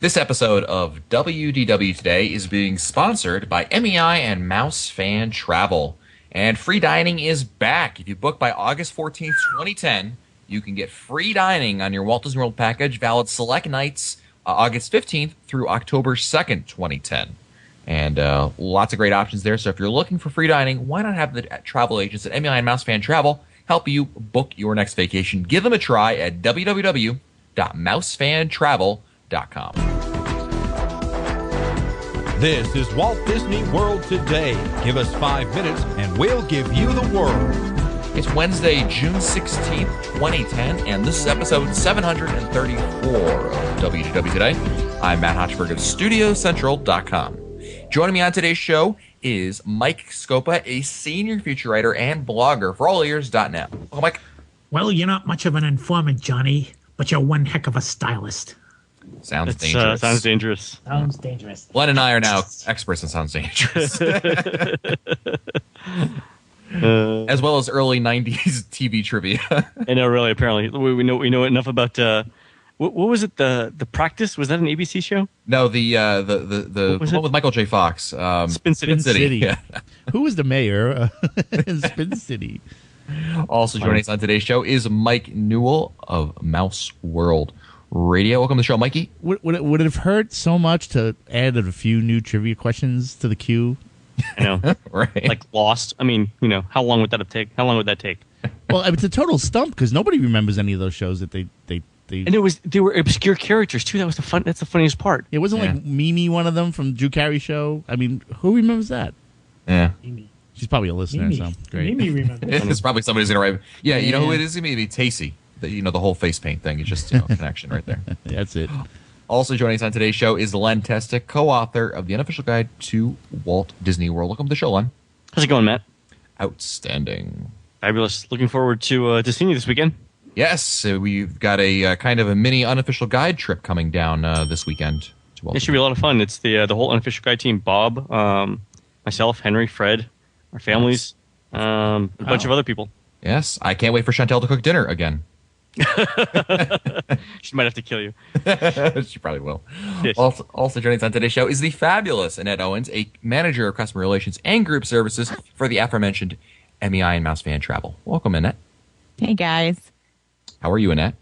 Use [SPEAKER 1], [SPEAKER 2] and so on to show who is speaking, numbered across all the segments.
[SPEAKER 1] This episode of WDW Today is being sponsored by MEI and Mouse Fan Travel. And free dining is back. If you book by August 14th, 2010, you can get free dining on your Walt Disney World package, valid select nights August 15th through October 2nd, 2010. And lots of great options there. So if you're looking for free dining, why not have the travel agents at MEI and Mouse Fan Travel help you book your next vacation? Give them a try at www.mousefantravel.com.
[SPEAKER 2] This is Walt Disney World Today. Give us 5 minutes and we'll give you the world.
[SPEAKER 1] It's Wednesday, June 16th, 2010, and this is episode 734 of WDW Today. I'm Matt Hochberg of StudioCentral.com. Joining me on today's show is Mike Scopa, a senior feature writer and blogger for alleears.net. Welcome, Mike.
[SPEAKER 3] Well, you're not much of an informant, Johnny, but you're one heck of a stylist.
[SPEAKER 1] Sounds dangerous.
[SPEAKER 4] Sounds dangerous.
[SPEAKER 3] Sounds dangerous.
[SPEAKER 1] Glenn and I are now experts in Sounds Dangerous. As well as early 90s TV trivia.
[SPEAKER 4] I know, really, apparently. We know enough about... what was it? The Practice? Was that an ABC show?
[SPEAKER 1] No, the one with Michael J. Fox.
[SPEAKER 4] Spin City.
[SPEAKER 1] Yeah.
[SPEAKER 5] Who was the mayor in Spin City?
[SPEAKER 1] Also joining us on today's show is Mike Newell of Mouse World Radio. Welcome to the show, Mikey.
[SPEAKER 5] Would it have hurt so much to add a few new trivia questions to the queue?
[SPEAKER 4] I know.
[SPEAKER 1] Right.
[SPEAKER 4] Like Lost. I mean, how long would that take?
[SPEAKER 5] Well, it's a total stump because nobody remembers any of those shows that they
[SPEAKER 4] And they were obscure characters too. That's the funniest part.
[SPEAKER 5] It wasn't like Mimi, one of them from Drew Carey Show. I mean, who remembers that?
[SPEAKER 1] Yeah.
[SPEAKER 3] Mimi.
[SPEAKER 5] She's probably a listener, so great.
[SPEAKER 3] Mimi remembers.
[SPEAKER 1] It's probably somebody's going to write. Yeah, you know who it is? It's going to be Tacy. The whole face paint thing. It's just a connection right there.
[SPEAKER 5] That's it.
[SPEAKER 1] Also joining us on today's show is Len Testa, co-author of The Unofficial Guide to Walt Disney World. Welcome to the show, Len.
[SPEAKER 4] How's it going, Matt?
[SPEAKER 1] Outstanding.
[SPEAKER 4] Fabulous. Looking forward to seeing you this weekend.
[SPEAKER 1] Yes, we've got a kind of a mini unofficial guide trip coming down this weekend. To Walt
[SPEAKER 4] It should be a lot of fun. It's the whole Unofficial Guide team. Bob, myself, Henry, Fred, our families, a bunch of other people.
[SPEAKER 1] Yes, I can't wait for Chantel to cook dinner again.
[SPEAKER 4] She might have to kill you.
[SPEAKER 1] She probably will.
[SPEAKER 4] Yes.
[SPEAKER 1] Also joining us on today's show is the fabulous Annette Owens, a manager of customer relations and group services for the aforementioned MEI and Mouse Fan Travel. Welcome, Annette.
[SPEAKER 6] Hey, guys.
[SPEAKER 1] How are you, Annette?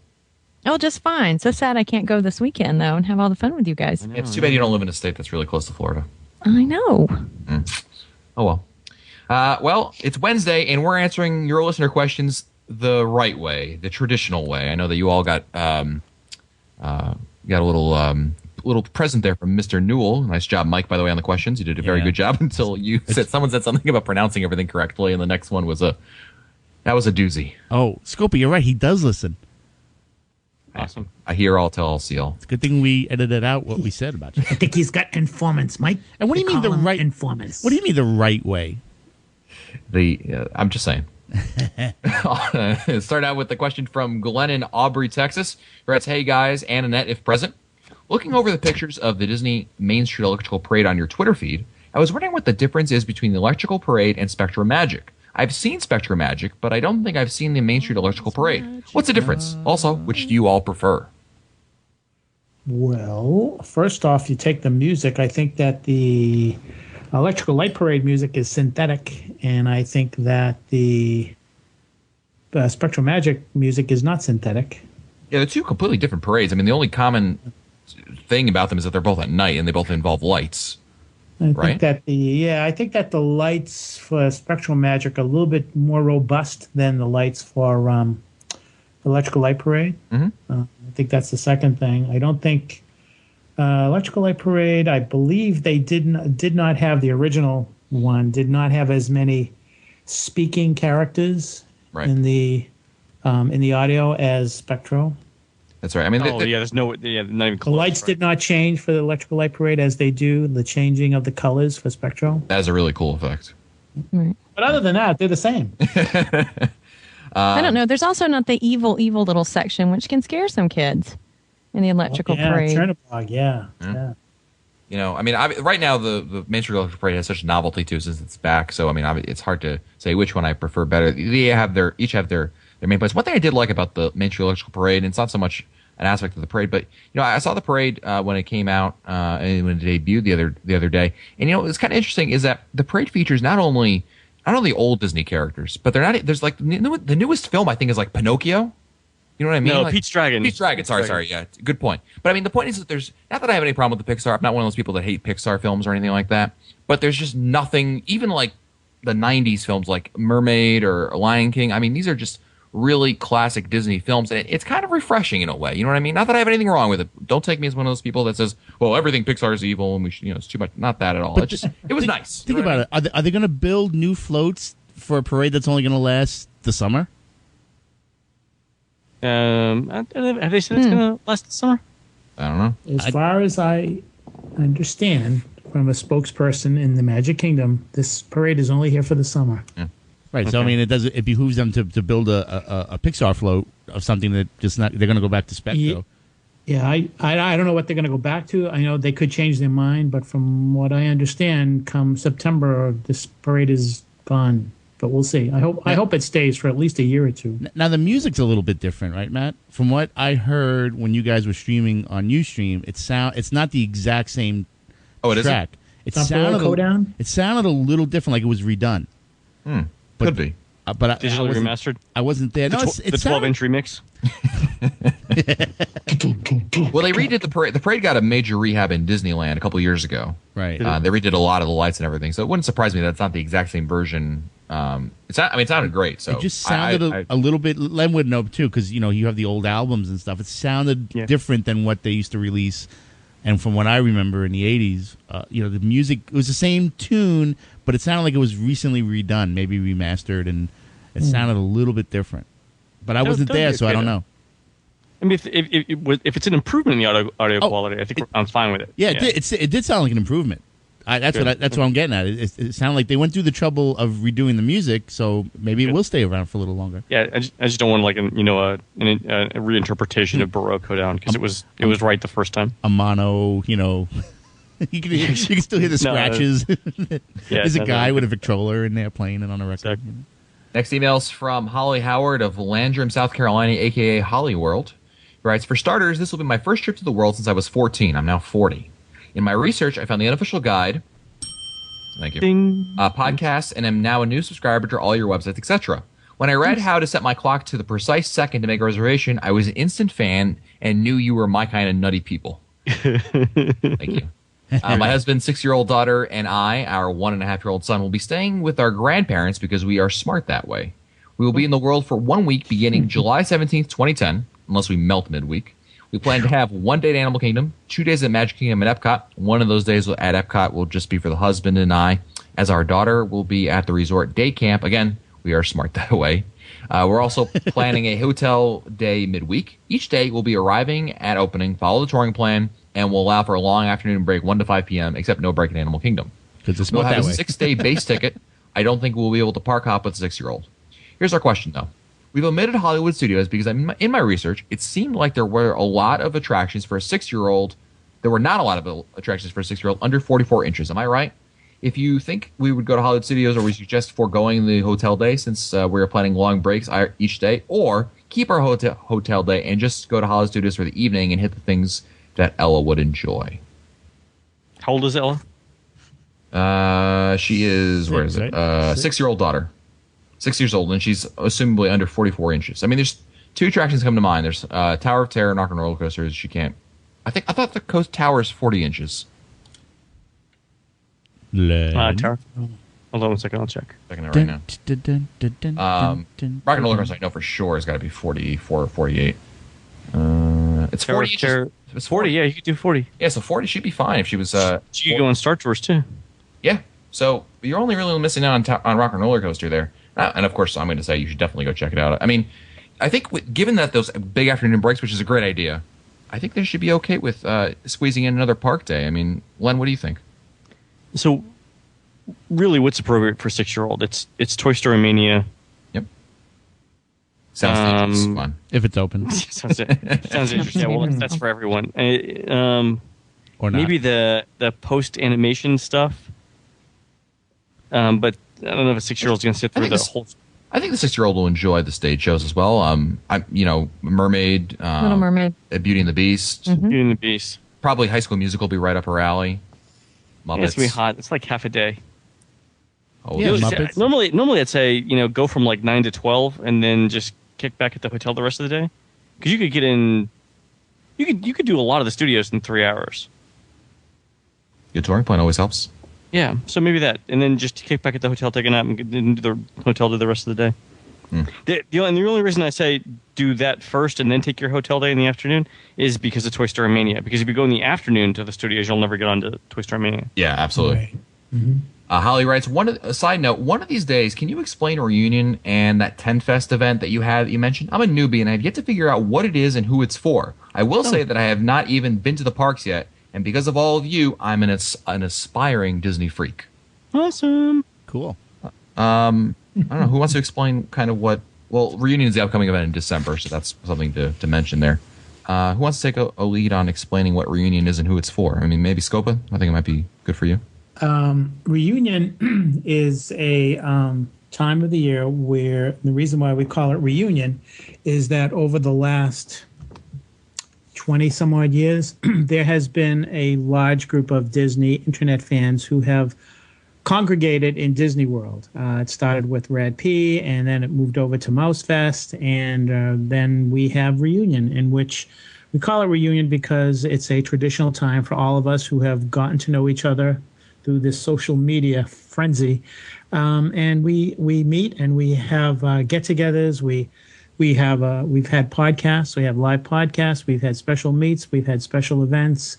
[SPEAKER 6] Oh, just fine. So sad I can't go this weekend, though, and have all the fun with you guys.
[SPEAKER 1] It's too bad you don't live in a state that's really close to Florida.
[SPEAKER 6] I know.
[SPEAKER 1] Oh, well. Well, it's Wednesday, and we're answering your listener questions the right way, the traditional way. I know that you all got a little present there from Mr. Newell. Nice job, Mike, by the way, on the questions. You did a very good job until someone said something about pronouncing everything correctly, and the next one was a doozy.
[SPEAKER 5] Oh, Scopa, you're right. He does listen.
[SPEAKER 4] Awesome.
[SPEAKER 1] I hear all, tell all, see all.
[SPEAKER 5] It's a good thing we edited out what we said about you.
[SPEAKER 3] I think he's got informants, Mike.
[SPEAKER 5] And what do you mean the right
[SPEAKER 3] informants?
[SPEAKER 5] What do you mean the right way?
[SPEAKER 1] I'm just saying. Start out with the question from Glenn in Aubrey, Texas. He writes, "Hey guys, and Annette, if present, looking over the pictures of the Disney Main Street Electrical Parade on your Twitter feed, I was wondering what the difference is between the Electrical Parade and Spectrum Magic. I've seen Spectrum Magic, but I don't think I've seen the Main Street Electrical Parade. What's the difference? Also, which do you all prefer?"
[SPEAKER 3] Well, first off, you take the music. I think that the Electrical Light Parade music is synthetic, and I think that the Spectrum Magic music is not synthetic.
[SPEAKER 1] Yeah, they're two completely different parades. I mean, the only common thing about them is that they're both at night, and they both involve lights.
[SPEAKER 3] I think that the lights for Spectral Magic are a little bit more robust than the lights for Electrical Light Parade.
[SPEAKER 1] Mm-hmm.
[SPEAKER 3] I think that's the second thing. I don't think Electrical Light Parade, I believe they did not have the original one, did not have as many speaking characters in the audio as Spectral.
[SPEAKER 1] That's right. I mean,
[SPEAKER 4] not even close.
[SPEAKER 3] The lights did not change for the Electrical Light Parade as they do the changing of the colors for Spectral.
[SPEAKER 1] that is a really cool effect.
[SPEAKER 6] Right.
[SPEAKER 3] But other than that, they're the same.
[SPEAKER 6] I don't know. There's also not the evil little section, which can scare some kids in the electrical parade.
[SPEAKER 3] Chernobog, yeah.
[SPEAKER 1] You know, I mean, right now the Main Street Electrical Parade has such novelty to it since it's back. So, I mean, it's hard to say which one I prefer better. They each have their main place. One thing I did like about the Main Street Electrical Parade, and it's not so much an aspect of the parade. But I saw the parade when it came out and when it debuted the other day. And what's kind of interesting is that the parade features not only old Disney characters, but they're not. There's like the newest film I think is like Pinocchio. You know what I mean?
[SPEAKER 4] No,
[SPEAKER 1] like,
[SPEAKER 4] Pete's Dragon.
[SPEAKER 1] Pete's Dragon. Sorry. Yeah, good point. But I mean, the point is that there's not that I have any problem with the Pixar. I'm not one of those people that hate Pixar films or anything like that. But there's just nothing, even like the '90s films like Mermaid or Lion King. I mean, these are just really classic Disney films, and it's kind of refreshing in a way. You know what I mean? Not that I have anything wrong with it. Don't take me as one of those people that says, "Well, everything Pixar is evil and we should, it's too much." Not that at all.
[SPEAKER 5] But
[SPEAKER 1] it was nice.
[SPEAKER 5] Think about it. Are they going to build new floats for a parade that's only going to last the summer?
[SPEAKER 4] Have they said it's going to last the summer?
[SPEAKER 1] I don't know.
[SPEAKER 3] As far as I understand from a spokesperson in the Magic Kingdom, this parade is only here for the summer.
[SPEAKER 1] Yeah.
[SPEAKER 5] Right. Okay. So I mean, it behooves them to build a Pixar float of something that just not. They're going to go back to spec though.
[SPEAKER 3] Yeah, I don't know what they're going to go back to. I know they could change their mind, but from what I understand, come September, this parade is gone. But we'll see. I hope it stays for at least a year or two.
[SPEAKER 5] Now the music's a little bit different, right, Matt? From what I heard when you guys were streaming on Ustream, it's not the exact same track.
[SPEAKER 3] It sounded
[SPEAKER 5] a little different, like it was redone.
[SPEAKER 1] Could be.
[SPEAKER 5] But
[SPEAKER 4] digitally remastered.
[SPEAKER 5] I wasn't there. No,
[SPEAKER 4] the 12-inch remix.
[SPEAKER 1] Well, they redid the parade. The parade got a major rehab in Disneyland a couple of years ago.
[SPEAKER 5] Right.
[SPEAKER 1] They redid a lot of the lights and everything, so it wouldn't surprise me that it's not the exact same version. It sounded great. So
[SPEAKER 5] it just sounded a little bit. Len would know too, because you have the old albums and stuff. It sounded different than what they used to release. And from what I remember in the '80s, the music, it was the same tune, but it sounded like it was recently redone, maybe remastered, and it sounded a little bit different. But I wasn't there, so I don't know.
[SPEAKER 4] I mean, if it's an improvement in the audio quality, I think I'm fine with it.
[SPEAKER 5] Yeah, it did sound like an improvement. That's what I'm getting at. It sounded like they went through the trouble of redoing the music, so maybe it will stay around for a little longer.
[SPEAKER 4] Yeah, I just don't want a reinterpretation of Baroque down because it was right the first time.
[SPEAKER 5] A mono, you can still hear the scratches. There's a guy with a Victrola in there playing it on a record.
[SPEAKER 4] Exactly.
[SPEAKER 1] Next email's from Holly Howard of Landrum, South Carolina, a.k.a. Holly World. He writes, "For starters, this will be my first trip to the world since I was 14. I'm now 40. In my research, I found the unofficial guide, thank you, podcasts, and am now a new subscriber to all your websites, etc. When I read how to set my clock to the precise second to make a reservation, I was an instant fan and knew you were my kind of nutty people." Thank you. My husband, 6-year-old daughter, and I, our 1.5-year-old son, will be staying with our grandparents because we are smart that way. We will be in the world for 1 week beginning July 17th, 2010, unless we melt midweek. We plan to have 1 day at Animal Kingdom, 2 days at Magic Kingdom and Epcot. One of those days at Epcot will just be for the husband and I, as our daughter will be at the resort day camp. Again, we are smart that way. We're also planning a hotel day midweek. Each day we'll be arriving at opening, follow the touring plan, and we'll allow for a long afternoon break, 1 to 5 p.m., except no break in Animal Kingdom. We'll have a 6-day base ticket. I don't think we'll be able to park hop with a 6-year-old. Here's our question, though. We've omitted Hollywood Studios because in my research, it seemed like there were a lot of attractions for a 6-year-old. There were not a lot of attractions for a 6-year-old under 44 inches. Am I right? If you think we would go to Hollywood Studios, or we suggest foregoing the hotel day since we're planning long breaks each day, or keep our hotel day and just go to Hollywood Studios for the evening and hit the things that Ella would enjoy.
[SPEAKER 4] How old is Ella?
[SPEAKER 1] She is, where is it? 6-year-old daughter. 6 years old, and she's assumably under 44 inches. I mean, there's 2 attractions come to mind. There's Tower of Terror and Rock and Roller Coasters. She can't. I thought the coast tower is 40 inches.
[SPEAKER 4] Tower. Hold on 1 second. I'll check.
[SPEAKER 1] Checking it right now. Rock and Roller Coaster, I know for sure, has got to be 44 or 48. It's 40 inches.
[SPEAKER 4] It's 40. Yeah, you could do 40.
[SPEAKER 1] Yeah, so 40 she'd be fine if she was.
[SPEAKER 4] She could go on Star Tours too.
[SPEAKER 1] Yeah. So you're only really missing out on Rock and Roller Coaster there. And of course, I'm going to say you should definitely go check it out. I mean, I think given that those big afternoon breaks, which is a great idea, I think they should be okay with squeezing in another park day. I mean, Len, what do you think?
[SPEAKER 4] So, really, what's appropriate for a 6-year-old? It's Toy Story Mania.
[SPEAKER 1] Yep. Sounds fun
[SPEAKER 5] if it's open.
[SPEAKER 4] sounds interesting. Yeah, well, that's for everyone.
[SPEAKER 5] Or not.
[SPEAKER 4] Maybe the post animation stuff. But I don't know if a 6-year-old's going to sit through the whole.
[SPEAKER 1] I think the 6-year-old will enjoy the stage shows as well. Mermaid,
[SPEAKER 6] Little Mermaid,
[SPEAKER 1] Beauty and the Beast,
[SPEAKER 4] Beauty and the Beast.
[SPEAKER 1] Probably High School Musical will be right up her alley. Muppets.
[SPEAKER 4] Yeah, it's gonna be hot. It's like half a day.
[SPEAKER 1] Oh,
[SPEAKER 5] Yeah,
[SPEAKER 1] those-
[SPEAKER 5] Muppets.
[SPEAKER 4] Normally I'd say go from like 9 to 12 and then just kick back at the hotel the rest of the day, because you could get in. You could do a lot of the studios in 3 hours.
[SPEAKER 1] Good touring point always helps.
[SPEAKER 4] Yeah, so maybe that, and then just kick back at the hotel, take a nap, and get into the hotel to the rest of the day. The only reason I say do that first and then take your hotel day in the afternoon is because of Toy Story Mania. Because if you go in the afternoon to the studios, you'll never get on to Toy Story Mania.
[SPEAKER 1] Yeah, absolutely.
[SPEAKER 3] Right.
[SPEAKER 1] Holly writes, a side note, one of these days, can you explain Reunion and that 10 Fest event that you mentioned? I'm a newbie and I have yet to figure out what it is and who it's for. I will say that I have not even been to the parks yet, and because of all of you, I'm an aspiring Disney freak.
[SPEAKER 4] Awesome.
[SPEAKER 5] Cool.
[SPEAKER 1] I don't know, who wants to explain kind of what... Well, Reunion is the upcoming event in December, so that's something to mention there. Who wants to take a lead on explaining what Reunion is and who it's for? I mean, maybe Scopa? I think it might be good for you.
[SPEAKER 3] Reunion is a time of the year where the reason why we call it Reunion is that over the last 20 some odd years, there has been a large group of Disney internet fans who have congregated in Disney World. It started with Rad P, and then it moved over to Mouse Fest, and then we have Reunion, in which we call it Reunion because it's a traditional time for all of us who have gotten to know each other through this social media frenzy, and we meet and we have get-togethers. We've had podcasts. We have live podcasts. We've had special meets. We've had special events.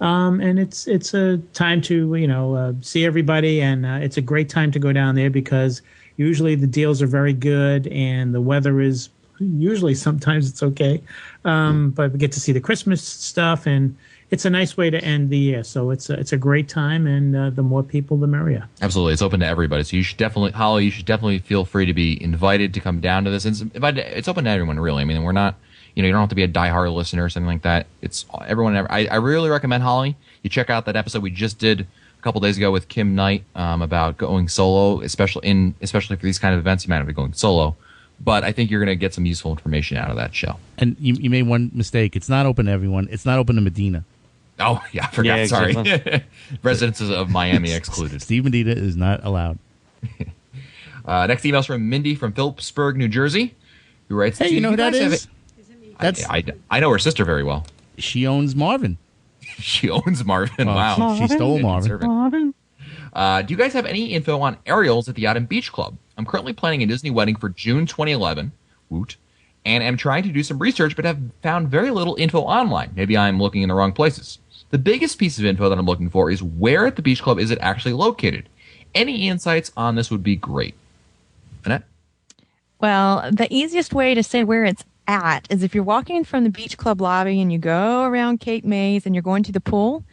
[SPEAKER 3] And it's a time to see everybody, and it's a great time to go down there because usually the deals are very good and the weather is usually sometimes it's okay, but we get to see the Christmas stuff, and it's a nice way to end the year. So it's a great time, and the more people, the merrier.
[SPEAKER 1] Absolutely, it's open to everybody. So you should definitely, Holly, you should definitely feel free to be invited to come down to this. It's open to everyone, really. I mean, we're not. You don't have to be a diehard listener or something like that. It's everyone. I really recommend, Holly, you check out that episode we just did a couple days ago with Kim Knight about going solo, especially for these kind of events. You might not be going solo, but I think you're going to get some useful information out of that show.
[SPEAKER 5] And you made one mistake. It's not open to everyone. It's not open to Medina.
[SPEAKER 1] Oh, yeah, I forgot.
[SPEAKER 4] Yeah,
[SPEAKER 1] Sorry.
[SPEAKER 4] exactly.
[SPEAKER 1] Residents of Miami excluded.
[SPEAKER 5] Steve Medina is not allowed.
[SPEAKER 1] Next email's from Mindy from Phillipsburg, New Jersey, who writes,
[SPEAKER 5] Hey, you know who that is?
[SPEAKER 1] I know her sister very well.
[SPEAKER 5] She owns Marvin.
[SPEAKER 1] She owns Marvin.
[SPEAKER 5] Oh,
[SPEAKER 1] Wow.
[SPEAKER 5] She stole Marvin.
[SPEAKER 1] Do you guys have any info on aerials at the Yacht and Beach Club? I'm currently planning a Disney wedding for June 2011. Woot. And am trying to do some research, but have found very little info online. Maybe I'm looking in the wrong places. The biggest piece of info that I'm looking for is where at the beach club is it actually located? Any insights on this would be great. Annette?
[SPEAKER 6] Well, the easiest way to say where it's at is if you're walking from the beach club lobby and you go around Cape Mays and you're going to the pool,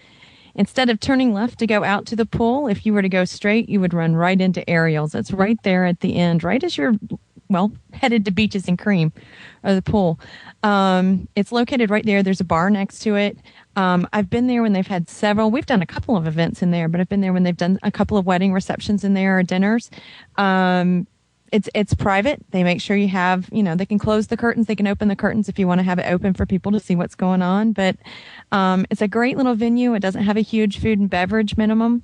[SPEAKER 6] instead of turning left to go out to the pool, if you were to go straight, you would run right into Ariel's. It's right there at the end, right as you're, headed to Beaches and Cream or the pool. It's located right there. There's a bar next to it. I've been there when they've had we've done a couple of events in there, but I've been there when they've done a couple of wedding receptions in there or dinners. It's private. They make sure you have, they can close the curtains. They can open the curtains if you want to have it open for people to see what's going on. But it's a great little venue. It doesn't have a huge food and beverage minimum,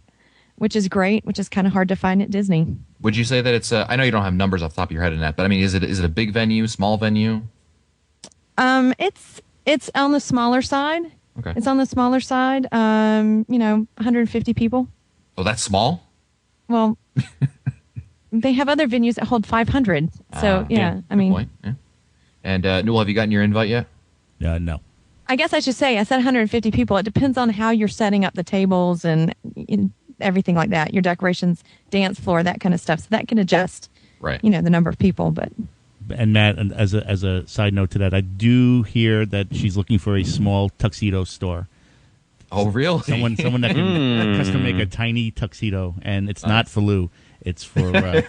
[SPEAKER 6] which is great, which is kind of hard to find at Disney.
[SPEAKER 1] Would you say that it's I know you don't have numbers off the top of your head in that, but I mean, is it a big venue, small venue?
[SPEAKER 6] It's on the smaller side.
[SPEAKER 1] Okay.
[SPEAKER 6] It's on the smaller side. 150 people.
[SPEAKER 1] Oh, that's small?
[SPEAKER 6] Well, they have other venues that hold 500. So,
[SPEAKER 1] Good point. Yeah. And Newell, have you gotten your invite yet?
[SPEAKER 5] No.
[SPEAKER 6] I guess I should say, I said 150 people. It depends on how you're setting up the tables and everything like that. Your decorations, dance floor, that kind of stuff. So that can adjust,
[SPEAKER 1] right?
[SPEAKER 6] The number of people. But
[SPEAKER 5] and Matt, as a side note to that, I do hear that she's looking for a small tuxedo store.
[SPEAKER 1] Oh, really?
[SPEAKER 5] Someone that can custom make a tiny tuxedo, and it's not for Lou. It's for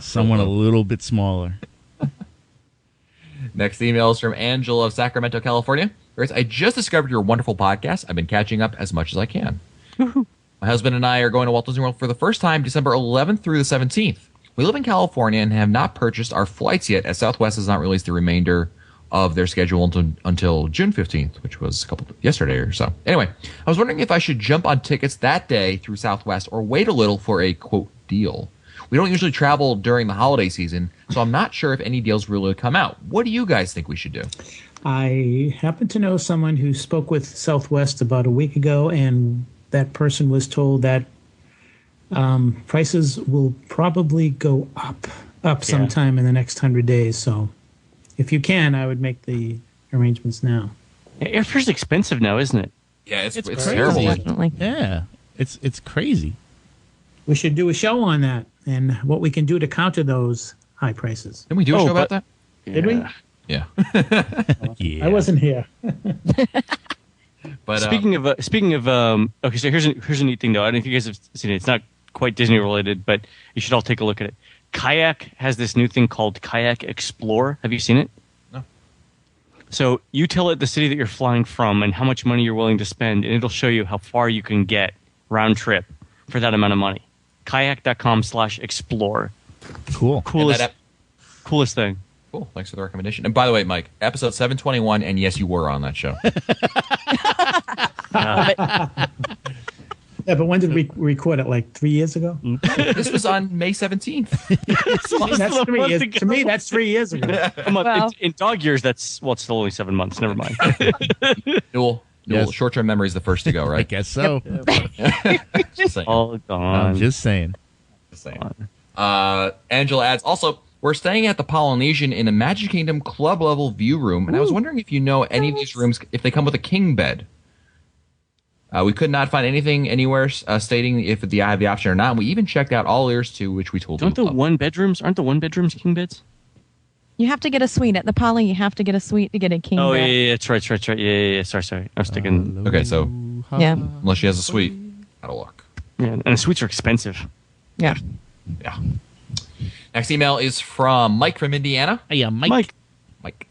[SPEAKER 5] someone a little bit smaller.
[SPEAKER 1] Next email is from Angela of Sacramento, California. I just discovered your wonderful podcast. I've been catching up as much as I can. My husband and I are going to Walt Disney World for the first time, December 11th through the 17th. We live in California and have not purchased our flights yet, as Southwest has not released the remainder of their schedule until June 15th, which was yesterday or so. Anyway, I was wondering if I should jump on tickets that day through Southwest or wait a little for a, quote, deal. We don't usually travel during the holiday season, so I'm not sure if any deals really come out. What do you guys think we should do?
[SPEAKER 3] I happen to know someone who spoke with Southwest about a week ago, and that person was told that prices will probably go up sometime in the next 100 days. So if you can, I would make the arrangements now.
[SPEAKER 4] Airfare's expensive now, isn't it?
[SPEAKER 1] Yeah, it's
[SPEAKER 5] crazy.
[SPEAKER 1] terrible.
[SPEAKER 6] Definitely.
[SPEAKER 5] Yeah, it's crazy.
[SPEAKER 3] We should do a show on that and what we can do to counter those high prices.
[SPEAKER 1] Didn't we do a show about that?
[SPEAKER 3] Did we?
[SPEAKER 1] Yeah.
[SPEAKER 5] Yeah.
[SPEAKER 3] I wasn't here.
[SPEAKER 1] But
[SPEAKER 4] Speaking of, okay, so here's a neat thing though. I don't know if you guys have seen it. It's not quite Disney related, but you should all take a look at it. Kayak has this new thing called Kayak Explore. Have you seen it?
[SPEAKER 1] No.
[SPEAKER 4] So you tell it the city that you're flying from and how much money you're willing to spend, and it'll show you how far you can get round trip for that amount of money. Kayak.com/explore.
[SPEAKER 5] Cool.
[SPEAKER 4] Coolest thing.
[SPEAKER 1] Cool. Thanks for the recommendation. And by the way, Mike, episode 721, and yes, you were on that show.
[SPEAKER 3] Yeah, but when did we record it? Like 3 years ago?
[SPEAKER 1] This was on May 17th.
[SPEAKER 3] That's 3 years. To me, that's 3 years ago.
[SPEAKER 6] Well-
[SPEAKER 4] In dog years, it's still only 7 months. Never mind.
[SPEAKER 1] Newell,
[SPEAKER 5] Yes.
[SPEAKER 1] short-term memory is the first to go,
[SPEAKER 5] I
[SPEAKER 1] right?
[SPEAKER 5] guess so.
[SPEAKER 1] Just saying.
[SPEAKER 4] All gone.
[SPEAKER 5] I'm just saying.
[SPEAKER 1] Just saying. Angela adds, also, we're staying at the Polynesian in a Magic Kingdom club-level view room, and I was wondering if you know any of these rooms, if they come with a king bed. We could not find anything anywhere stating if I have the option or not. And we even checked out all ears to which we told
[SPEAKER 4] Aren't the
[SPEAKER 1] them.
[SPEAKER 4] one bedrooms king beds?
[SPEAKER 6] You have to get a suite at the Poly. You have to get a suite to get a king
[SPEAKER 4] Oh
[SPEAKER 6] bed.
[SPEAKER 4] yeah, that's right. Yeah. Sorry. I was thinking.
[SPEAKER 1] Okay, so
[SPEAKER 6] Yeah.
[SPEAKER 1] unless she has a suite, out of luck.
[SPEAKER 4] Yeah, and the suites are expensive.
[SPEAKER 6] Yeah.
[SPEAKER 1] Yeah. Next email is from Mike from Indiana.
[SPEAKER 5] Hey, Mike.
[SPEAKER 1] Mike.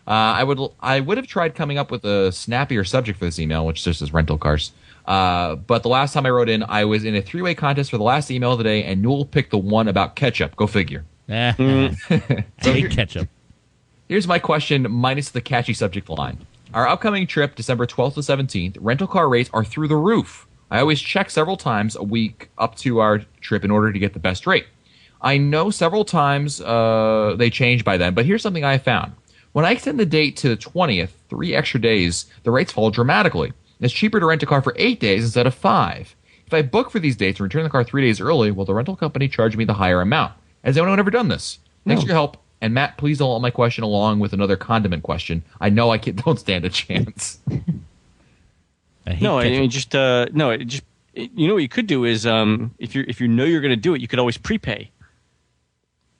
[SPEAKER 1] I would have tried coming up with a snappier subject for this email, which just is rental cars. But the last time I wrote in, I was in a three-way contest for the last email of the day, and Newell picked the one about ketchup. Go figure.
[SPEAKER 5] I hate ketchup.
[SPEAKER 1] Here's my question, minus the catchy subject line. Our upcoming trip, December 12th to 17th, rental car rates are through the roof. I always check several times a week up to our trip in order to get the best rate. I know several times they change by then, but here's something I found. When I extend the date to the 20th, 3 extra days, the rates fall dramatically. It's cheaper to rent a car for 8 days instead of 5. If I book for these dates and return the car 3 days early, will the rental company charge me the higher amount? Has anyone ever done this? Thanks for your help. And Matt, please don't let my question along with another condiment question. I know I don't stand a chance.
[SPEAKER 5] I hate
[SPEAKER 4] No, I
[SPEAKER 5] ketchup.
[SPEAKER 4] mean just you know what you could do is if you know you're going to do it, you could always prepay.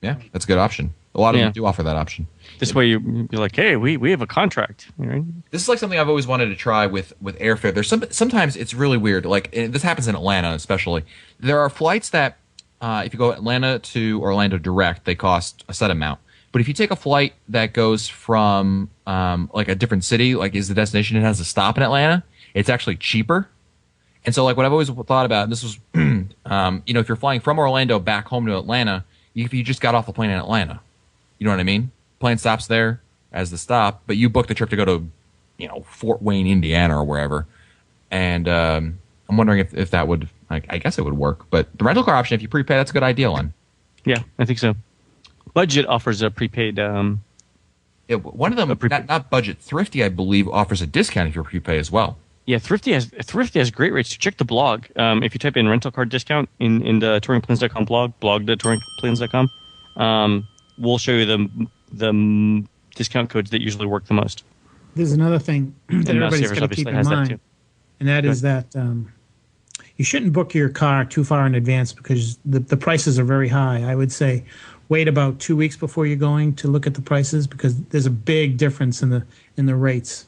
[SPEAKER 1] Yeah, that's a good option. A lot of
[SPEAKER 4] Yeah.
[SPEAKER 1] them do offer that option.
[SPEAKER 4] This way you're like, hey, we have a contract. Right?
[SPEAKER 1] This is like something I've always wanted to try with airfare. There's sometimes it's really weird. Like this happens in Atlanta, especially. There are flights that if you go Atlanta to Orlando direct, they cost a set amount. But if you take a flight that goes from like a different city, like is the destination, it has a stop in Atlanta, it's actually cheaper. And so like what I've always thought about, and this was, if you're flying from Orlando back home to Atlanta, if you just got off the plane in Atlanta, you know what I mean? Plane stops there as the stop, but you booked the trip to go to, Fort Wayne, Indiana or wherever. And I'm wondering if that would, I guess it would work. But the rental car option, if you prepay, that's a good idea, Len.
[SPEAKER 4] Yeah, I think so. Budget offers a prepaid.
[SPEAKER 1] One of them, not Budget, Thrifty, I believe, offers a discount if you prepay as well.
[SPEAKER 4] Yeah, Thrifty has great rates. Check the blog. If you type in rental car discount in the touringplans.com blog.touringplans.com, we'll show you the discount codes that usually work the most.
[SPEAKER 3] There's another thing that
[SPEAKER 4] And
[SPEAKER 3] everybody's
[SPEAKER 4] Savers
[SPEAKER 3] got to keep
[SPEAKER 4] obviously
[SPEAKER 3] in
[SPEAKER 4] has that
[SPEAKER 3] mind,
[SPEAKER 4] too.
[SPEAKER 3] and that is that you shouldn't book your car too far in advance because the prices are very high. I would say wait about 2 weeks before you're going to look at the prices because there's a big difference in the rates.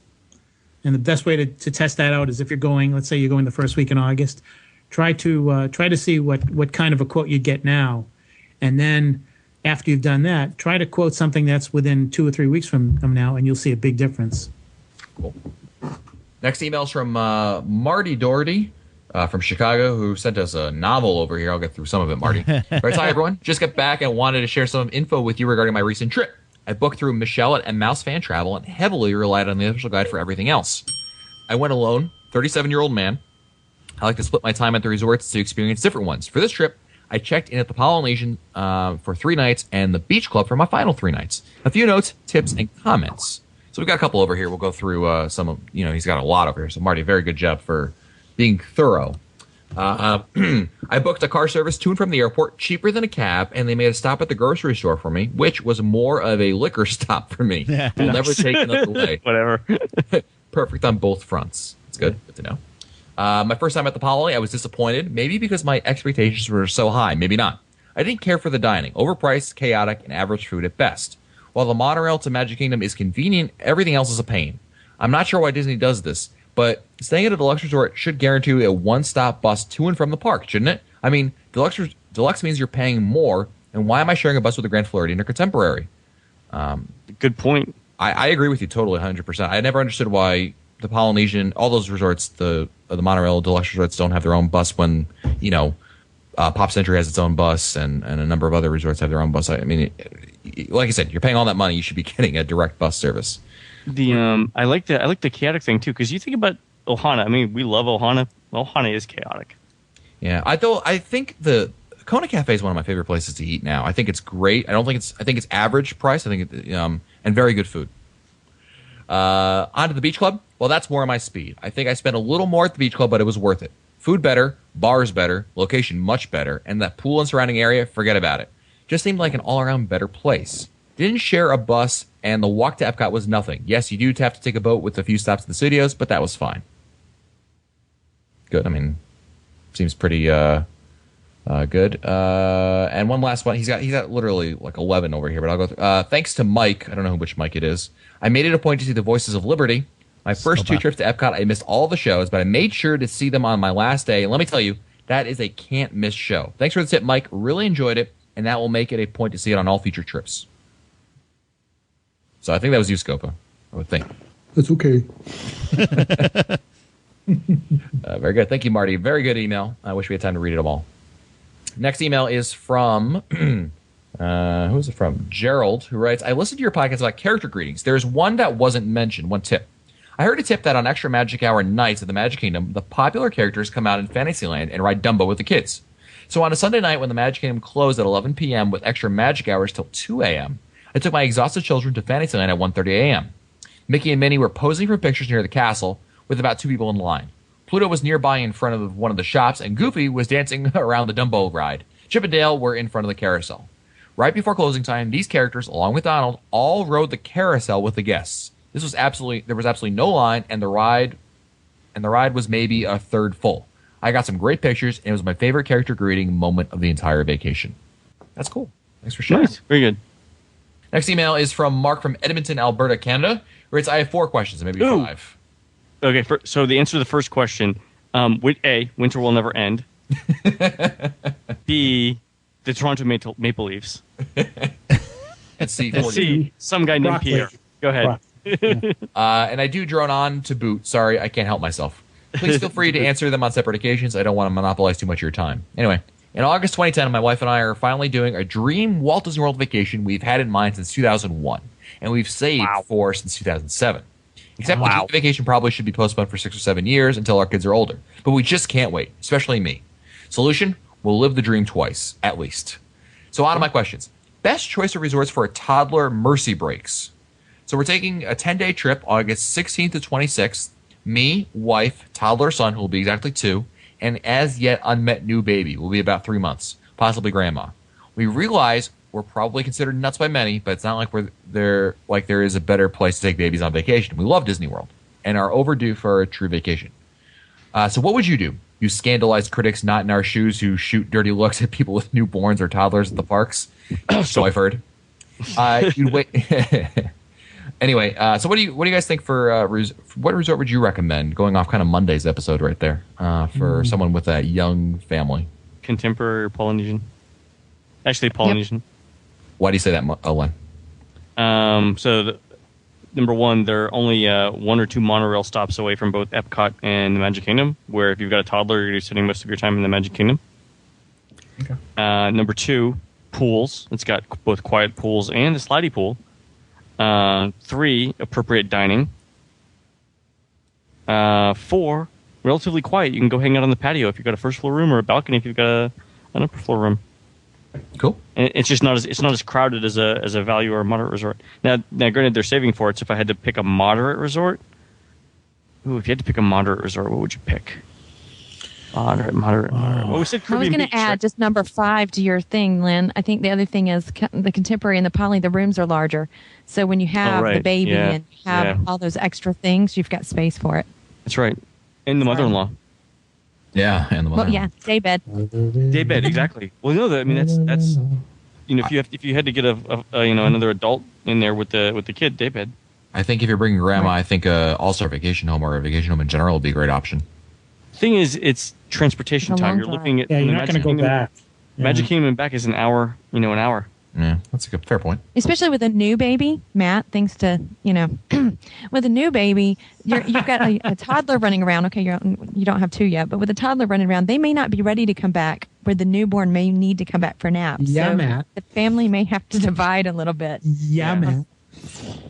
[SPEAKER 3] And the best way to test that out is if you're going, let's say you're going the first week in August, try to see what kind of a quote you get now, and then after you've done that, try to quote something that's within 2 or 3 weeks from now, and you'll see a big difference.
[SPEAKER 1] Cool. Next email is from Marty Doherty. from Chicago who sent us a novel over here. I'll get through some of it, Marty. Right, hi, everyone. Just got back and wanted to share some info with you regarding my recent trip. I booked through Michelle at Mouse Fan Travel and heavily relied on the official guide for everything else. I went alone, 37-year-old man. I like to split my time at the resorts to experience different ones. For this trip, I checked in at the Polynesian for 3 nights and the Beach Club for my final 3 nights. A few notes, tips, and comments. So we've got a couple over here. We'll go through some of, he's got a lot over here. So Marty, very good job for being thorough. I booked a car service to and from the airport, cheaper than a cab, and they made a stop at the grocery store for me, which was more of a liquor stop for me. We'll never take another way.
[SPEAKER 4] Whatever.
[SPEAKER 1] Perfect on both fronts. It's good. Good to know. My first time at the Poly, I was disappointed, maybe because my expectations were so high, maybe not. I didn't care for the dining. Overpriced, chaotic, and average food at best. While the monorail to Magic Kingdom is convenient, everything else is a pain. I'm not sure why Disney does this, but staying at a deluxe resort should guarantee a one-stop bus to and from the park, shouldn't it? I mean, deluxe means you're paying more, and why am I sharing a bus with a Grand Floridian or Contemporary?
[SPEAKER 4] Good point.
[SPEAKER 1] I agree with you totally, 100%. I never understood why the Polynesian, all those resorts, the monorail deluxe resorts don't have their own bus when, Pop Century has its own bus and a number of other resorts have their own bus. I mean, like I said, you're paying all that money, you should be getting a direct bus service.
[SPEAKER 4] I like the chaotic thing too, because you think about Ohana. I mean, we love Ohana. Ohana is chaotic.
[SPEAKER 1] Yeah, I think the Kona Cafe is one of my favorite places to eat now. I think it's great. I think it's average price. I think and very good food. On to the Beach Club. Well, that's more of my speed. I think I spent a little more at the Beach Club, but it was worth it. Food better, bars better, location much better, and that pool and surrounding area, forget about it. Just seemed like an all-around better place. Didn't share a bus, and the walk to Epcot was nothing. Yes, you do have to take a boat with a few stops at the studios, but that was fine. Good. I mean, seems pretty good. And one last one. He's got literally like 11 over here, but I'll go through. Thanks to Mike. I don't know which Mike it is. I made it a point to see the Voices of Liberty. My first 2 trips to Epcot, I missed all the shows, but I made sure to see them on my last day. And let me tell you, that is a can't-miss show. Thanks for the tip, Mike. Really enjoyed it, and that will make it a point to see it on all future trips. So I think that was you, Scopa, I would think.
[SPEAKER 7] That's okay.
[SPEAKER 1] Very good. Thank you, Marty. Very good email. I wish we had time to read it all. Next email is from, who is it from? Gerald, who writes, I listened to your podcast about character greetings. There's one that wasn't mentioned, one tip. I heard a tip that on extra Magic Hour nights at the Magic Kingdom, the popular characters come out in Fantasyland and ride Dumbo with the kids. So on a Sunday night when the Magic Kingdom closed at 11 p.m. with extra Magic Hours till 2 a.m., I took my exhausted children to Fantasyland at 1:30 a.m. Mickey and Minnie were posing for pictures near the castle with about 2 people in line. Pluto was nearby in front of one of the shops, and Goofy was dancing around the Dumbo ride. Chip and Dale were in front of the carousel. Right before closing time, these characters, along with Donald, all rode the carousel with the guests. There was absolutely no line, and the ride was maybe a third full. I got some great pictures, and it was my favorite character greeting moment of the entire vacation. That's cool. Thanks for sharing.
[SPEAKER 4] Nice. Very good.
[SPEAKER 1] Next email is from Mark from Edmonton, Alberta, Canada. Where I have 4 questions, maybe 5.
[SPEAKER 4] Okay, so the answer to the first question, A, winter will never end. B, the Toronto Maple Leafs.
[SPEAKER 1] And
[SPEAKER 4] C, some guy named
[SPEAKER 3] Broccoli.
[SPEAKER 4] Pierre. Go ahead.
[SPEAKER 1] And I do drone on to boot. Sorry, I can't help myself. Please feel free to answer them on separate occasions. I don't want to monopolize too much of your time. Anyway, in August 2010, my wife and I are finally doing a dream Walt Disney World vacation we've had in mind since 2001, and we've saved for since 2007. Except the vacation probably should be postponed for 6 or 7 years until our kids are older. But we just can't wait, especially me. Solution? We'll live the dream twice, at least. So on to my questions. Best choice of resorts for a toddler mercy breaks. So we're taking a 10-day trip, August 16th to 26th. Me, wife, toddler son, who will be exactly 2, and as yet unmet new baby, will be about 3 months, possibly grandma. We realize we're probably considered nuts by many, but it's not like there is a better place to take babies on vacation. We love Disney World and are overdue for a true vacation. So what would you do? You scandalized critics not in our shoes who shoot dirty looks at people with newborns or toddlers at the parks? So I've heard. You'd wait. Anyway, so what do you guys think for what resort would you recommend? Going off kind of Monday's episode right there for someone with a young family.
[SPEAKER 4] Contemporary or Polynesian? Actually, Polynesian.
[SPEAKER 1] Why do you say that, Owen?
[SPEAKER 4] So number one, they're only 1 or 2 monorail stops away from both Epcot and the Magic Kingdom, where if you've got a toddler, you're going to be spending most of your time in the Magic Kingdom.
[SPEAKER 1] Okay.
[SPEAKER 4] Number 2, pools. It's got both quiet pools and the slidey pool. 3, appropriate dining. 4, relatively quiet. You can go hang out on the patio if you've got a first floor room, or a balcony if you've got an upper floor room.
[SPEAKER 1] Cool.
[SPEAKER 4] And it's just not as crowded as a value or a moderate resort. Now, granted, they're saving for it. So if I had to pick a moderate resort, if you had to pick a moderate resort, what would you pick? Moderate. Well, we said
[SPEAKER 6] I was
[SPEAKER 4] Caribbean
[SPEAKER 6] going
[SPEAKER 4] Beach,
[SPEAKER 6] to add
[SPEAKER 4] right?
[SPEAKER 6] just number 5 to your thing, Lynn. I think the other thing is the Contemporary and the Poly, the rooms are larger. So when you have the
[SPEAKER 4] right.
[SPEAKER 6] baby
[SPEAKER 4] Yeah.
[SPEAKER 6] and have all those extra things, you've got space for it.
[SPEAKER 4] That's right. And the mother-in-law.
[SPEAKER 1] Yeah, and the
[SPEAKER 6] Well, yeah, daybed.
[SPEAKER 4] Daybed, exactly. Well, no, I mean that's if you had to get a another adult in there with the kid, daybed.
[SPEAKER 1] I think if you're bringing grandma, I think also a vacation home or a vacation home in general would be a great option.
[SPEAKER 4] Thing is, it's transportation
[SPEAKER 6] It's a
[SPEAKER 4] time.
[SPEAKER 6] long
[SPEAKER 4] You're
[SPEAKER 6] drive.
[SPEAKER 4] looking at
[SPEAKER 3] Yeah,
[SPEAKER 4] from
[SPEAKER 3] you're
[SPEAKER 4] the
[SPEAKER 3] not going to
[SPEAKER 4] Magic
[SPEAKER 3] go
[SPEAKER 4] Kingdom.
[SPEAKER 3] back. Yeah.
[SPEAKER 4] Magic Kingdom and back is an hour. An hour.
[SPEAKER 1] Yeah, that's a good, fair point.
[SPEAKER 6] Especially with a new baby, Matt, thanks to, with a new baby, you've got a toddler running around. Okay, you don't have 2 yet, but with a toddler running around, they may not be ready to come back, where the newborn may need to come back for naps.
[SPEAKER 3] Yeah,
[SPEAKER 6] so
[SPEAKER 3] Matt.
[SPEAKER 6] the family may have to divide a little bit.
[SPEAKER 3] Yeah, man.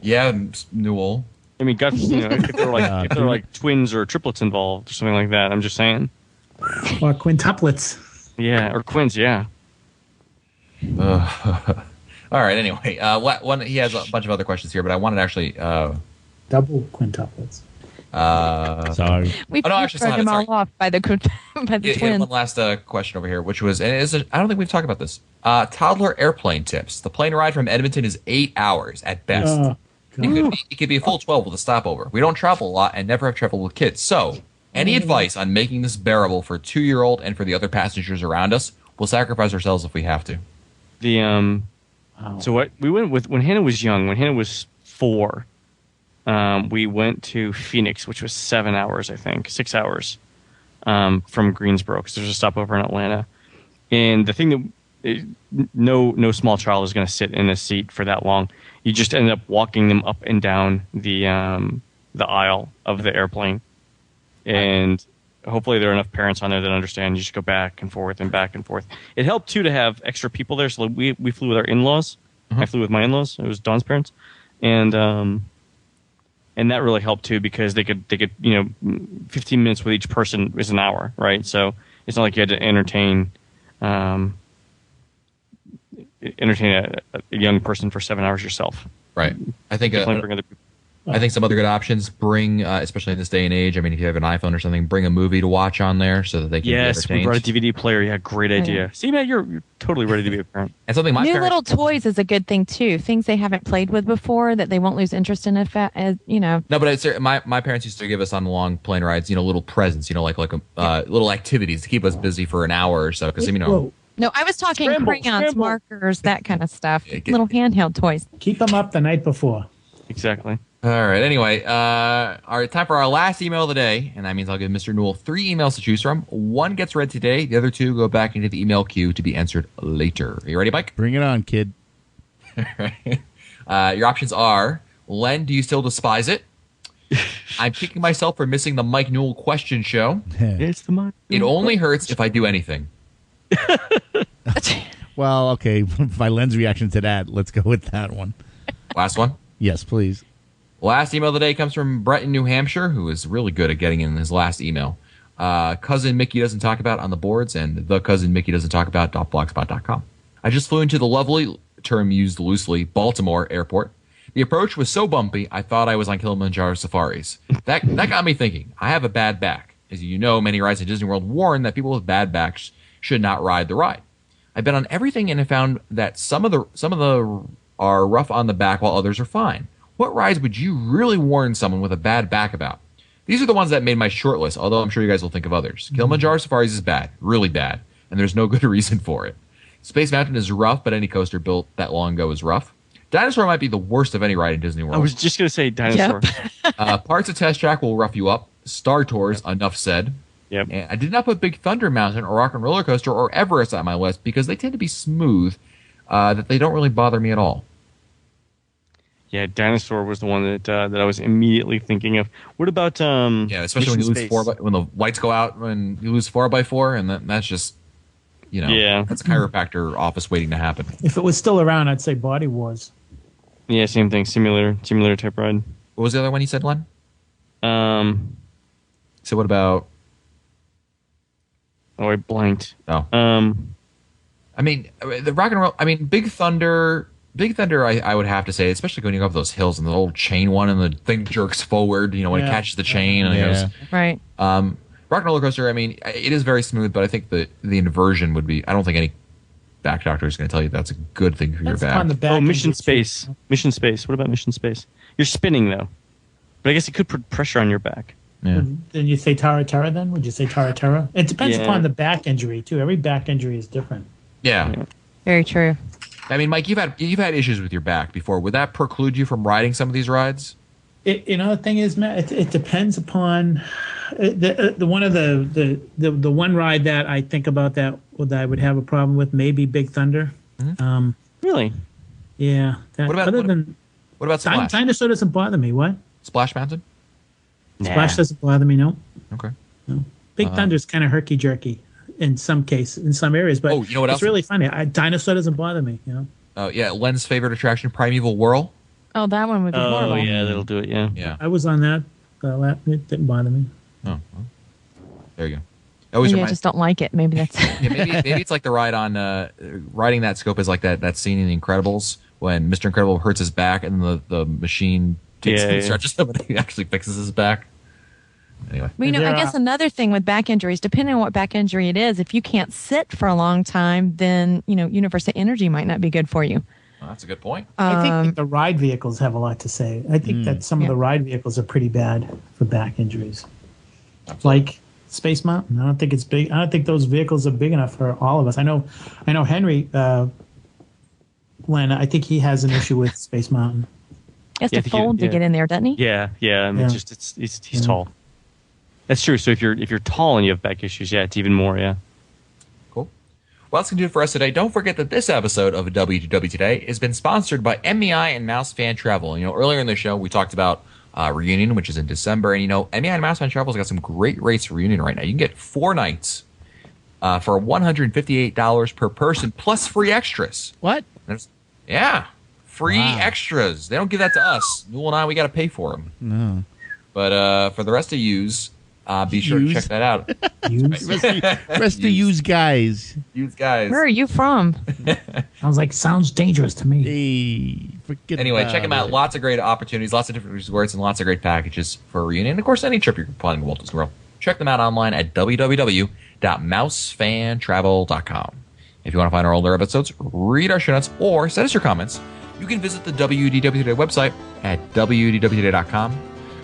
[SPEAKER 1] Yeah, Newell.
[SPEAKER 4] I mean, if there were like twins or triplets involved or something like that, I'm just saying.
[SPEAKER 3] Or quintuplets.
[SPEAKER 4] Yeah, or twins. Yeah.
[SPEAKER 1] All right. Anyway, he has a bunch of other questions here, but I wanted to actually.
[SPEAKER 3] Double quintuplets.
[SPEAKER 5] Sorry.
[SPEAKER 6] We
[SPEAKER 1] Oh, no, actually,
[SPEAKER 6] throw them
[SPEAKER 1] sorry.
[SPEAKER 6] all off by the twins.
[SPEAKER 1] One last question over here, which was, and I don't think we've talked about this. Toddler airplane tips. The plane ride from Edmonton is 8 hours at best.
[SPEAKER 3] Oh,
[SPEAKER 1] It could be a full 12 with a stopover. We don't travel a lot and never have traveled with kids. So, any advice on making this bearable for a 2-year-old and for the other passengers around us? We'll sacrifice ourselves if we have to.
[SPEAKER 4] So what we went with when Hannah was young, when Hannah was 4, we went to Phoenix, which was 7 hours, I think, 6 hours from Greensboro, because there's a stopover in Atlanta. And the thing that no small child is going to sit in a seat for that long. You just end up walking them up and down the aisle of the airplane, and hopefully there are enough parents on there that understand. You just go back and forth and back and forth. It helped too to have extra people there. So we flew with our in-laws. I flew with my in-laws. It was Dawn's parents, and that really helped too, because they could 15 minutes with each person is an hour, right? So it's not like you had to entertain a young person for 7 hours yourself.
[SPEAKER 1] Right. I think
[SPEAKER 4] Definitely bring other people.
[SPEAKER 1] I think some other good options, bring, especially in this day and age, I mean, if you have an iPhone or something, bring a movie to watch on there so that they can be
[SPEAKER 4] Yes, we
[SPEAKER 1] entertained.
[SPEAKER 4] brought a DVD player. Yeah, great idea. See, Matt, you're totally ready to be a parent.
[SPEAKER 1] And something my
[SPEAKER 6] New
[SPEAKER 1] parents...
[SPEAKER 6] little toys is a good thing too. Things they haven't played with before that they won't lose interest in.
[SPEAKER 1] No, but it's, my parents used to give us on long plane rides, little presents, like little activities to keep us busy for an hour or so. Because,
[SPEAKER 3] Whoa.
[SPEAKER 6] No, I was talking crayons,
[SPEAKER 4] Scramble.
[SPEAKER 6] markers, that kind of stuff.
[SPEAKER 1] Yeah,
[SPEAKER 6] Little handheld toys.
[SPEAKER 3] Keep them up the night before.
[SPEAKER 4] Exactly.
[SPEAKER 1] All right. Anyway, all right. Time for our last email of the day, and that means I'll give Mr. Newell 3 emails to choose from. 1 gets read today. The other 2 go back into the email queue to be answered later. Are you ready, Mike?
[SPEAKER 5] Bring it on, kid.
[SPEAKER 1] Your options are: Len, do you still despise it? I'm kicking myself for missing the Mike Newell question show.
[SPEAKER 4] It's the money.
[SPEAKER 1] It only hurts if I do anything.
[SPEAKER 5] Well, okay. By Len's reaction to that, let's go with that one.
[SPEAKER 1] Last one.
[SPEAKER 5] Yes, please.
[SPEAKER 1] Last email of the day comes from Brett in New Hampshire, who is really good at getting in his last email. Cousin Mickey doesn't talk about on the boards, and the cousin Mickey doesn't talk about .blogspot.com. I just flew into the lovely, term used loosely, Baltimore airport. The approach was so bumpy, I thought I was on Kilimanjaro safaris. That got me thinking. I have a bad back. As you know, many rides at Disney World warn that people with bad backs should not ride the ride. I've been on everything and have found that some of the are rough on the back while others are fine. What rides would you really warn someone with a bad back about? These are the ones that made my short list, although I'm sure you guys will think of others. Kilimanjaro Safaris is bad, really bad, and there's no good reason for it. Space Mountain is rough, but any coaster built that long ago is rough. Dinosaur might be the worst of any ride in Disney World.
[SPEAKER 4] I was just going to say dinosaur.
[SPEAKER 1] Parts of Test Track will rough you up. Star Tours, enough said.
[SPEAKER 4] Yep.
[SPEAKER 1] And I did not put Big Thunder Mountain or Rock and Roller Coaster or Everest on my list because they tend to be smooth, that they don't really bother me at all.
[SPEAKER 4] Yeah, Dinosaur was the one that I was immediately thinking of. What about
[SPEAKER 1] Yeah, especially when you
[SPEAKER 4] Mission
[SPEAKER 1] lose
[SPEAKER 4] Space?
[SPEAKER 1] when the lights go out when you lose 4x4, and that's just
[SPEAKER 4] Yeah.
[SPEAKER 1] that's a chiropractor office waiting to happen.
[SPEAKER 3] If it was still around, I'd say Body Wars.
[SPEAKER 4] Yeah, same thing. Simulator type ride.
[SPEAKER 1] What was the other one you said, Len?
[SPEAKER 4] Um,
[SPEAKER 1] So what about?
[SPEAKER 4] I blanked.
[SPEAKER 1] Oh,
[SPEAKER 4] Um,
[SPEAKER 1] I mean the rock and roll. I mean Big Thunder. Big Thunder, I would have to say, especially when you go up those hills and the old chain one, and the thing jerks forward. When it
[SPEAKER 3] Yeah.
[SPEAKER 1] catches the chain and it
[SPEAKER 5] Yeah.
[SPEAKER 1] goes.
[SPEAKER 6] Right.
[SPEAKER 1] Rock and Roller Coaster, I mean, it is very smooth, but I think the inversion would be. I don't think any back doctor is going to tell you that's a good thing for your
[SPEAKER 3] That's
[SPEAKER 1] back.
[SPEAKER 3] on the back.
[SPEAKER 4] oh, Mission
[SPEAKER 3] end, too.
[SPEAKER 4] Space. Mission Space. What about Mission Space? You're spinning though, but I guess it could put pressure on your back.
[SPEAKER 1] Yeah.
[SPEAKER 3] Then you say Tara Terra then? Would you say Tara Terra? It depends
[SPEAKER 4] Yeah.
[SPEAKER 3] upon the back injury, too. Every back injury is different.
[SPEAKER 1] Yeah.
[SPEAKER 6] Very true.
[SPEAKER 1] I mean, Mike, you've had issues with your back before. Would that preclude you from riding some of these rides?
[SPEAKER 3] The thing is, Matt, it depends upon the one of the one ride that I think about that I would have a problem with, maybe Big Thunder.
[SPEAKER 4] Really?
[SPEAKER 3] Yeah.
[SPEAKER 1] What about-
[SPEAKER 3] other
[SPEAKER 1] what-
[SPEAKER 3] than
[SPEAKER 1] What about Splash?
[SPEAKER 3] Dinosaur doesn't bother me. What?
[SPEAKER 1] Splash Mountain?
[SPEAKER 3] Splash doesn't bother me. No.
[SPEAKER 1] Okay.
[SPEAKER 3] Big Thunder's kind of herky jerky in some cases, in some areas, but
[SPEAKER 1] Oh, you know what
[SPEAKER 3] it's
[SPEAKER 1] else?
[SPEAKER 3] really funny. Dinosaur doesn't bother me.
[SPEAKER 1] Oh yeah, Len's favorite attraction, Primeval Whirl.
[SPEAKER 6] Oh, that one would be
[SPEAKER 4] Oh
[SPEAKER 6] horrible.
[SPEAKER 4] yeah, that'll do it. Yeah.
[SPEAKER 1] Yeah.
[SPEAKER 3] I was on that. It didn't bother me.
[SPEAKER 1] Oh, well. There you go. It always
[SPEAKER 6] Maybe I
[SPEAKER 1] reminds-
[SPEAKER 6] just don't like it. Maybe that's.
[SPEAKER 1] yeah, maybe it's like the ride on riding that scope is like that scene in The Incredibles when Mr. Incredible hurts his back and the machine takes him and stretches him and he actually fixes his back. Anyway.
[SPEAKER 6] Well, I
[SPEAKER 3] There
[SPEAKER 6] guess
[SPEAKER 3] are-
[SPEAKER 6] another thing with back injuries, depending on what back injury it is, if you can't sit for a long time, then universal energy might not be good for you.
[SPEAKER 1] Well, that's a good point.
[SPEAKER 3] I think that the ride vehicles have a lot to say. I think that some of the ride vehicles are pretty bad for back injuries. Like Space Mountain. I don't think it's big. I don't think those vehicles are big enough for all of us. I know Henry, Len, I think he has an issue with Space Mountain.
[SPEAKER 6] He has
[SPEAKER 4] Yeah, I
[SPEAKER 6] to
[SPEAKER 4] think you-
[SPEAKER 6] fold to
[SPEAKER 4] yeah.
[SPEAKER 6] get in there, doesn't he?
[SPEAKER 4] Yeah. I mean,
[SPEAKER 3] Yeah.
[SPEAKER 4] he's tall. That's true. So if you're tall and you have back issues, yeah, it's even more. Yeah.
[SPEAKER 1] Cool. Well, that's going to do it for us today. Don't forget that this episode of W2W Today has been sponsored by MEI and Mouse Fan Travel. Earlier in the show, we talked about Reunion, which is in December. And, MEI and Mouse Fan Travel has got some great rates for Reunion right now. You can get 4 nights for $158 per person plus free extras.
[SPEAKER 5] What?
[SPEAKER 1] Yeah. Free
[SPEAKER 5] Wow.
[SPEAKER 1] extras. They don't give that to us. Newell and I, we got to pay for them.
[SPEAKER 5] No.
[SPEAKER 1] But for the rest of yous, be sure to
[SPEAKER 5] Yous?
[SPEAKER 1] check that out.
[SPEAKER 5] Rest of yous guys.
[SPEAKER 1] Yous guys.
[SPEAKER 6] Where are you from?
[SPEAKER 3] Sounds dangerous to me.
[SPEAKER 5] Hey, forget
[SPEAKER 1] Anyway,
[SPEAKER 5] about
[SPEAKER 1] check them out.
[SPEAKER 5] it.
[SPEAKER 1] Lots of great opportunities, lots of different resorts, and lots of great packages for a reunion. And of course, any trip you're planning to Walt Disney World. Check them out online at www.mousefantravel.com. If you want to find our older episodes, read our show notes, or send us your comments, you can visit the WDW Today website at wdwtoday.com.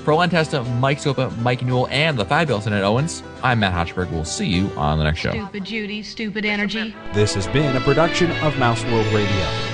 [SPEAKER 1] For Len Testa, Mike Sopa, Mike Newell, and the fabulous Annette Owens, I'm Matt Hochberg. We'll see you on the next show.
[SPEAKER 7] Stupid Judy, stupid energy.
[SPEAKER 8] This has been a production of Mouse World Radio.